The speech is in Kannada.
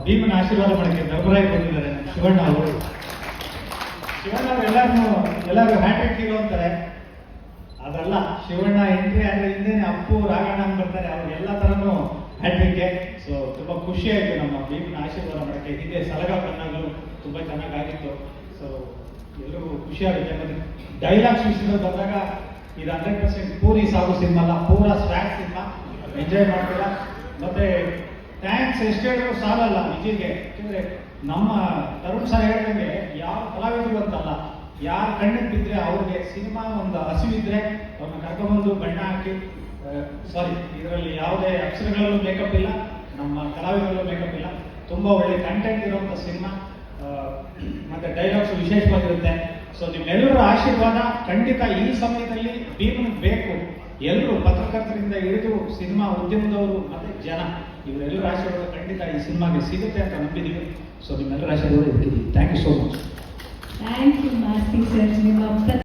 ಭೀಮನ ಆಶೀರ್ವಾದ ಮಾಡಕ್ಕೆ ದೊರಬರಾಗಿ ಬಂದಿದ್ದಾರೆ ಶಿವಣ್ಣ ಅವರು. ಶಿವಣ್ಣ ಅವರು ಎಲ್ಲರೂ ಹ್ಯಾಟ್ರಿಕ್ ಹೀರೋ ಅಂತಾರೆ, ಅದಲ್ಲ. ಶಿವಣ್ಣ ಎಂಟ್ರಿ ಆದ್ರೆ ಹಿಂದೇನೆ ಅಪ್ಪು ರಾಘಣ್ಣ ಅಂತ ಬರ್ತಾರೆ, ಅವ್ರಿಗೆಲ್ಲ ತರನು ಹ್ಯಾಟ್ರಿಕ್ಗೆ. ಸೊ ತುಂಬಾ ಖುಷಿ ಆಯ್ತು ನಮ್ಮ ಭೀಮನ ಆಶೀರ್ವಾದ ಮಾಡಕ್ಕೆ. ಹಿಂದೆ ಸಲಗ ಬಂದಾಗಲೂ ತುಂಬಾ ಚೆನ್ನಾಗಾಗಿತ್ತು. ಸೊ ಎಲ್ಲರಿಗೂ ಖುಷಿ ಆಗುತ್ತೆ. ಮತ್ತೆ ಡೈಲಾಗ್ಸ್ ವಿಷಯದಲ್ಲಿ ಬಂದಾಗ ಇದು 100% ಪೂರಿ ಸಾಗು ಸಿನಿಮಾ ಅಲ್ಲ, ಪೂರಾ ಸ್ವ್ಯಾಗ್ ಸಿನಿಮಾ. ಎಂಜಾಯ್ ಮಾಡ್ತೀರಾ. ಮತ್ತೆ ಥ್ಯಾಂಕ್ಸ್ ಎಷ್ಟು ಹೇಳಿದ್ರು ಸಾಲಲ್ಲ ವಿಜಯ್ಗೆ. ಯಾಕಂದ್ರೆ ನಮ್ಮ ತರುಣ್ ಸರ್ ಹೇಳ್ದಂಗೆ ಯಾವ ಕಲಾವಿದರು ಅಂತಲ್ಲ, ಯಾರ ಕಣ್ಣಿಗೆ ಬಿದ್ದರೆ ಅವ್ರಿಗೆ ಸಿನಿಮಾ ಒಂದು ಹಸಿವಿದ್ರೆ ಅವ್ರನ್ನ ಕರ್ಕೊಂಡ್ಬಂದು ಬಣ್ಣ ಹಾಕಿ, ಸಾರಿ ಇದರಲ್ಲಿ ಯಾವುದೇ ಅಕ್ಷರಗಳಲ್ಲೂ ಮೇಕಪ್ ಇಲ್ಲ, ನಮ್ಮ ಕಲಾವಿದರಲ್ಲೂ ಮೇಕಪ್ ಇಲ್ಲ, ತುಂಬ ಒಳ್ಳೆ ಕಂಟೆಂಟ್ ಇರುವಂಥ ಸಿನಿಮಾ. ಮತ್ತೆ ಡೈಲಾಗ್ಸ್ ವಿಶೇಷವಾಗಿರುತ್ತೆ. ಸೊ ನಿಮ್ಮೆಲ್ಲರ ಆಶೀರ್ವಾದ ಖಂಡಿತ ಈ ಸಮಯದಲ್ಲಿ ಭೀಮನಿಗೆ ಬೇಕು. ಎಲ್ಲರೂ ಪತ್ರಕರ್ತರಿಂದ ಹಿಡಿದು ಸಿನಿಮಾ ಉದ್ಯಮದವರು ಮತ್ತೆ ಜನ, ಇವರೆಲ್ಲರ ಆಶೀರ್ವಾದ ಖಂಡಿತ ಈ ಸಿನಿಮಾಗೆ ಸಿಗುತ್ತೆ ಅಂತ ನಂಬಿದ್ದೀವಿ. ಸೊ ನಿಮ್ಮೆಲ್ಲರ ಆಶೀರ್ವಾದ ಇರ್ತೀವಿ. Thank you so much. Thank you Masti sir. ನಿಮ್ಮ